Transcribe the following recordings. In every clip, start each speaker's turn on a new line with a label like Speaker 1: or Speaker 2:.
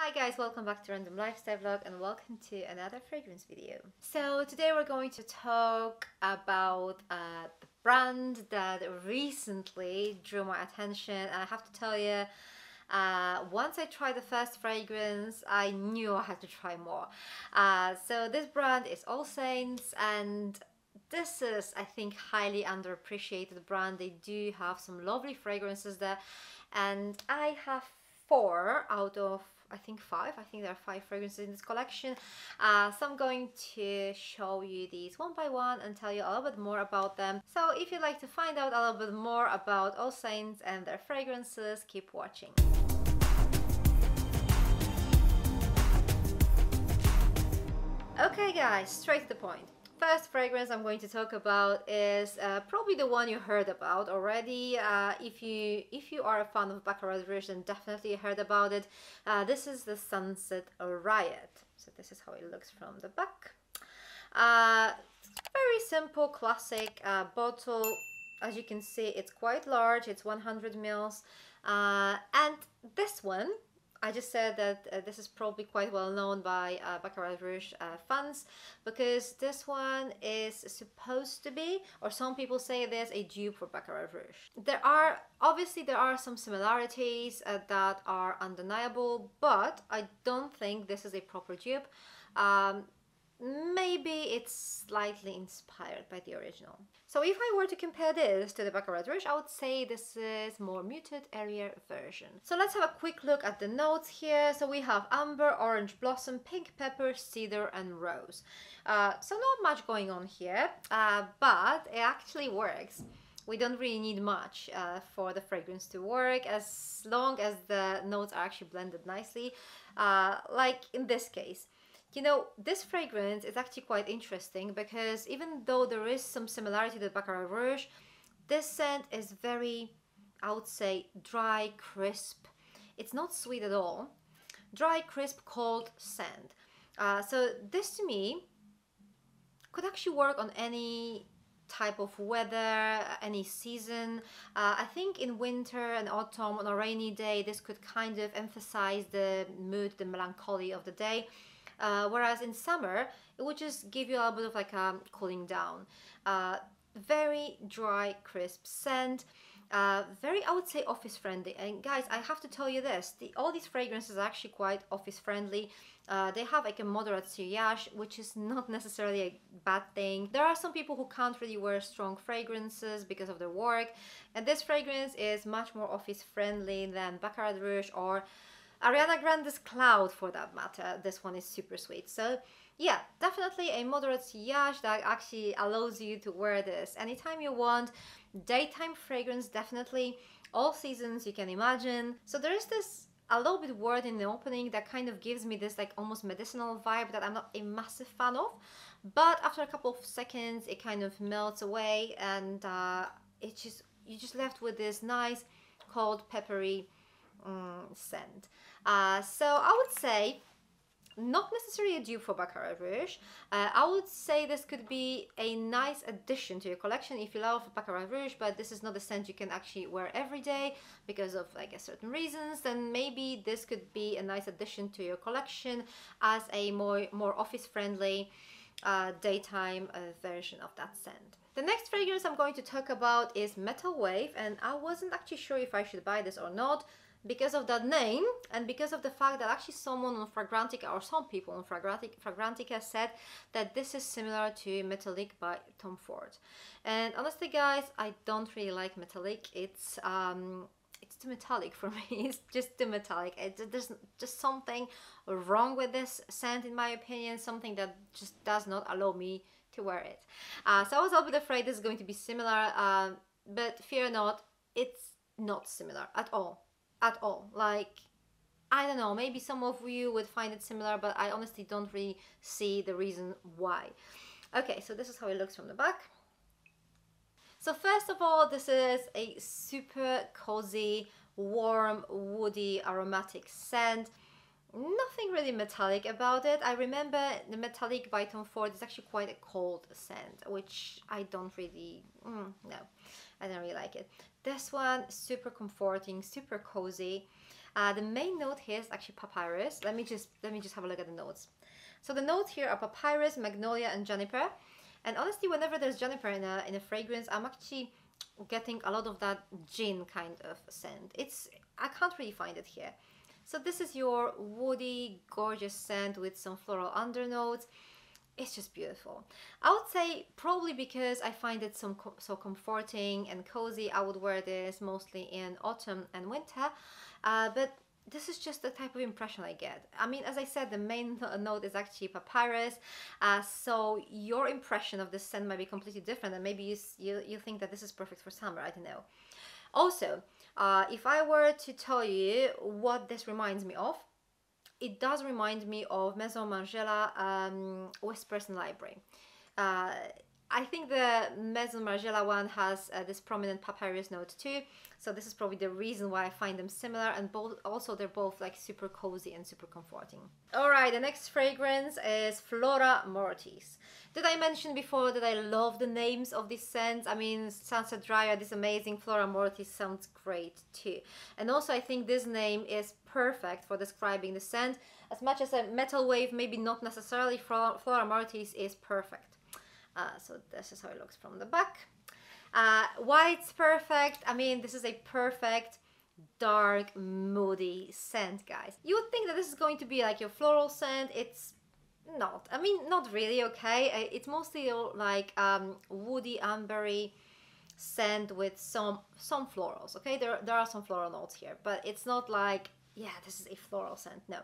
Speaker 1: Hi guys, welcome back to Random Lifestyle Vlog and welcome to another fragrance video. So today we're going to talk about the brand that recently drew my attention, and I have to tell you, once I tried the first fragrance, I knew I had to try more. So this brand is Allsaints, and this is, I think, highly underappreciated brand. They do have some lovely fragrances there, and I have 4 out of I think 5. I think there are 5 fragrances in this collection. So I'm going to show you these one by one and tell you a little bit more about them. So if you'd like to find out a little bit more about Allsaints and their fragrances, keep watching. Okay guys, straight to the point. First fragrance I'm going to talk about is probably the one you heard about already. If you are a fan of Baccarat Rouge, then definitely heard about it. This is the Sunset Riot. So this is how it looks from the back. Very simple, classic bottle. As you can see, it's quite large. It's 100 ml. And this one, I just said that this is probably quite well known by Baccarat Rouge fans, because this one is supposed to be, or some people say there's a dupe for Baccarat Rouge. There are some similarities that are undeniable, but I don't think this is a proper dupe. Maybe it's slightly inspired by the original. So if I were to compare this to the Baccarat Rouge, I would say this is more muted, airier version. So let's have a quick look at the notes here. So we have amber, orange blossom, pink pepper, cedar and rose. So not much going on here, but it actually works. We don't really need much for the fragrance to work, as long as the notes are actually blended nicely, like in this case. You know, this fragrance is actually quite interesting because even though there is some similarity to Baccarat Rouge, this scent is very, I would say, dry, crisp. It's not sweet at all. Dry, crisp, cold scent. So this to me could actually work on any type of weather, any season. I think in winter and autumn, on a rainy day, this could kind of emphasize the mood, the melancholy of the day. Whereas in summer, it would just give you a little bit of like a cooling down. Very dry, crisp scent. Very, I would say, office friendly. And guys, I have to tell you this, all these fragrances are actually quite office friendly. They have like a moderate sillage, which is not necessarily a bad thing. There are some people who can't really wear strong fragrances because of their work, and this fragrance is much more office friendly than Baccarat Rouge or Ariana Grande's Cloud, for that matter. This one is super sweet. So yeah, definitely a moderate sillage that actually allows you to wear this anytime you want. Daytime fragrance, definitely. All seasons you can imagine. So there is this a little bit word in the opening that kind of gives me this like almost medicinal vibe that I'm not a massive fan of. But after a couple of seconds, it kind of melts away, and you're just left with this nice, cold, peppery scent. So I would say not necessarily a dupe for Baccarat Rouge. I would say this could be a nice addition to your collection if you love Baccarat Rouge, but this is not a scent you can actually wear every day because of like a certain reasons. Then maybe this could be a nice addition to your collection as a more office friendly daytime version of that scent. The next fragrance I'm going to talk about is Metal Wave, and I wasn't actually sure if I should buy this or not, because of that name and because of the fact that actually someone on Fragrantica, or some people on Fragrantica said that this is similar to Metallic by Tom Ford. And honestly guys, I don't really like Metallic. It's too metallic for me. It's just too metallic. There's just something wrong with this scent in my opinion, something that just does not allow me to wear it. So I was a little bit afraid this is going to be similar, but fear not, it's not similar at all. Like, I don't know, maybe some of you would find it similar, but I honestly don't really see the reason why. Okay, so this is how it looks from the back. So first of all, this is a super cozy, warm, woody, aromatic scent. Nothing really metallic about it. I remember the Metallic by Tom Ford is actually quite a cold scent, which I don't really, no, I don't really like it. This one, super comforting, super cozy. The main note here is actually papyrus. Let me just have a look at the notes. So the notes here are papyrus, magnolia, and juniper. And honestly, whenever there's juniper in a fragrance, I'm actually getting a lot of that gin kind of scent. I can't really find it here. So this is your woody, gorgeous scent with some floral undernotes. It's just beautiful. I would say probably because I find it so comforting and cozy, I would wear this mostly in autumn and winter. But this is just the type of impression I get. I mean, as I said, the main note is actually papyrus. So your impression of this scent might be completely different, and maybe you think that this is perfect for summer. I don't know. Also, if I were to tell you what this reminds me of, it does remind me of Maison Margiela Whispers in Library. I think the Maison Margiela one has this prominent papyrus note too, so this is probably the reason why I find them similar, and they're both like super cozy and super comforting. Alright, the next fragrance is Flora Mortis. Did I mention before that I love the names of these scents? I mean, Sunset Riot is amazing, Flora Mortis sounds great too. And also I think this name is perfect for describing the scent. As much as a metal wave, maybe not necessarily, Flora Mortis is perfect. So this is how it looks from the back. Why it's perfect? I mean, this is a perfect dark, moody scent, guys. You would think that this is going to be like your floral scent. It's not. I mean, not really, okay? It's mostly like woody, ambery scent with some florals, okay? There are some floral notes here, but it's not like, yeah, this is a floral scent, no.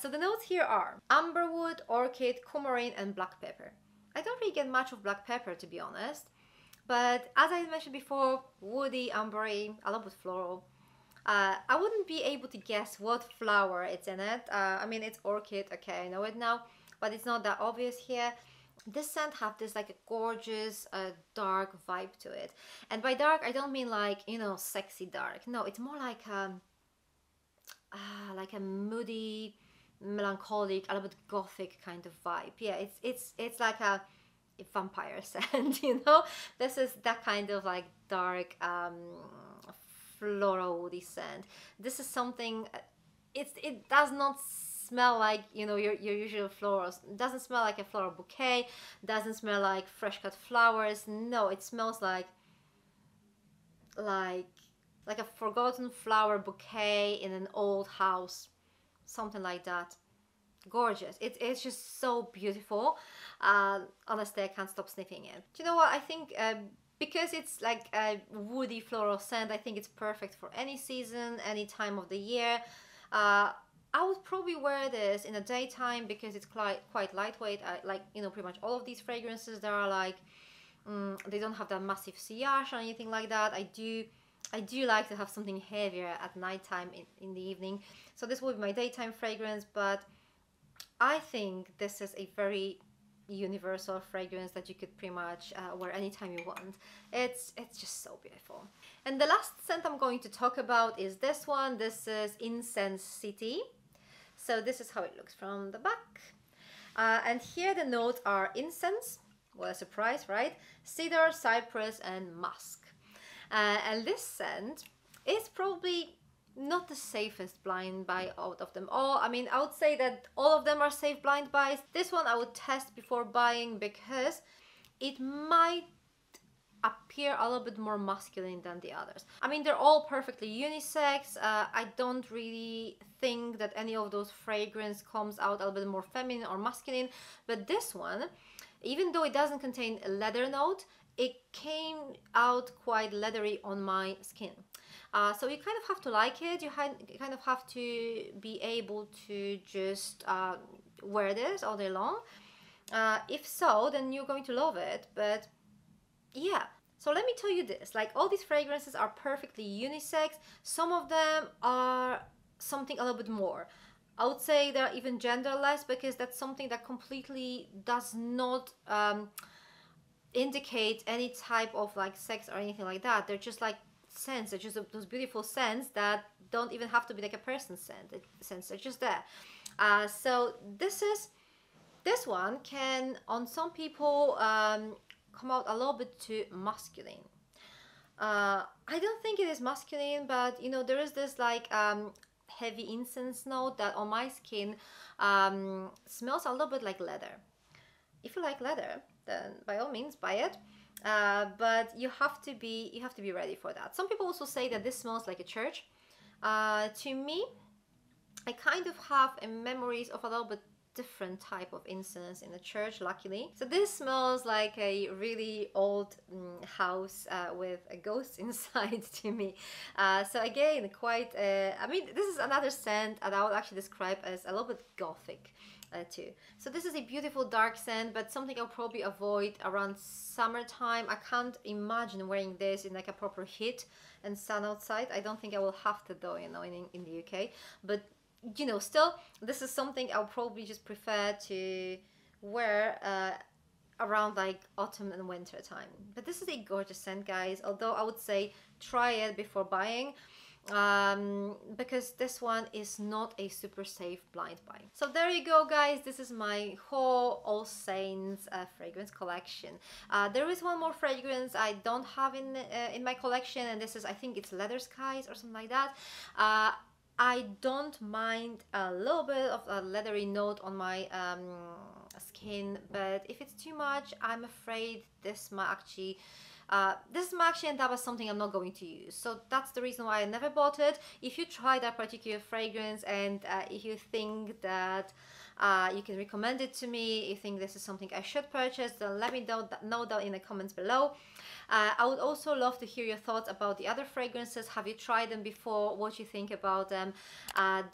Speaker 1: So the notes here are amberwood, orchid, coumarin, and black pepper. I don't really get much of black pepper, to be honest, but as I mentioned before, woody, ambery, a lot with floral. I wouldn't be able to guess what flower it's in it. I mean, it's orchid, okay, I know it now, but it's not that obvious here. This scent have this like a gorgeous dark vibe to it, and by dark I don't mean like, you know, sexy dark. No, it's more like a moody, melancholic, a little bit gothic kind of vibe. Yeah, it's like a vampire scent, you know. This is that kind of like dark floral woody scent. This is something. It does not smell like, you know, your usual florals. It doesn't smell like a floral bouquet. Doesn't smell like fresh cut flowers. No, it smells like a forgotten flower bouquet in an old house, something like that. Gorgeous. It's just so beautiful. Honestly, I can't stop sniffing it. Do you know what? I think because it's like a woody floral scent, I think it's perfect for any season, any time of the year. I would probably wear this in the daytime because it's quite lightweight. Like, you know, pretty much all of these fragrances, they are like, they don't have that massive sillage or anything like that. I do like to have something heavier at nighttime in the evening. So this will be my daytime fragrance, but I think this is a very universal fragrance that you could pretty much wear anytime you want. It's just so beautiful. And the last scent I'm going to talk about is this one. This is Incense City. So this is how it looks from the back. And here the notes are incense, what a surprise, right? Cedar, cypress, and musk. And this scent is probably not the safest blind buy out of them all. I mean, I would say that all of them are safe blind buys. This one I would test before buying because it might appear a little bit more masculine than the others. I mean, they're all perfectly unisex. I don't really think that any of those fragrance comes out a little bit more feminine or masculine, but this one, even though it doesn't contain a leather note, it came out quite leathery on my skin. So you kind of have to like it. You kind of have to be able to just wear this all day long. If so, then you're going to love it. But yeah, so let me tell you this, like all these fragrances are perfectly unisex. Some of them are something a little bit more. I would say they're even genderless because that's something that completely does not indicate any type of like sex or anything like that. They're just like scents. They're just those beautiful scents that don't even have to be like a person scent. Scents are just there. So this one can on some people come out a little bit too masculine. I don't think it is masculine, but you know, there is this like heavy incense note that on my skin smells a little bit like leather. If you like leather, then by all means buy it. But you have to be ready for that. Some people also say that this smells like a church. To me, I kind of have memories of a little bit different type of incense in the church, luckily. So this smells like a really old house with a ghost inside to me. So again, quite, I mean, this is another scent that I would actually describe as a little bit gothic. Too. So this is a beautiful dark scent, but something I'll probably avoid around summertime. I can't imagine wearing this in like a proper heat and sun outside. I don't think I will have to though, you know, in the UK. But you know, still, this is something I'll probably just prefer to wear around like autumn and winter time. But this is a gorgeous scent, guys, although I would say try it before buying, because this one is not a super safe blind buy. So there you go, guys, this is my whole All Saints fragrance collection. There is one more fragrance I don't have in my collection, and this is, I think it's Leather Skies or something like that. I don't mind a little bit of a leathery note on my skin, but if it's too much, I'm afraid this might actually end up as something I'm not going to use. So that's the reason why I never bought it. If you try that particular fragrance and if you think that you can recommend it to me, you think this is something I should purchase, then let me know that in the comments below. I would also love to hear your thoughts about the other fragrances. Have you tried them before? What you think about them?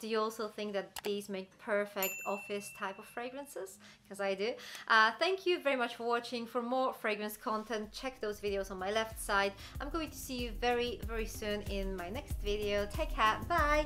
Speaker 1: Do you also think that these make perfect office type of fragrances? Because I do. Thank you very much for watching. For more fragrance content, check those videos on my left side. I'm going to see you very, very soon in my next video. Take care. Bye.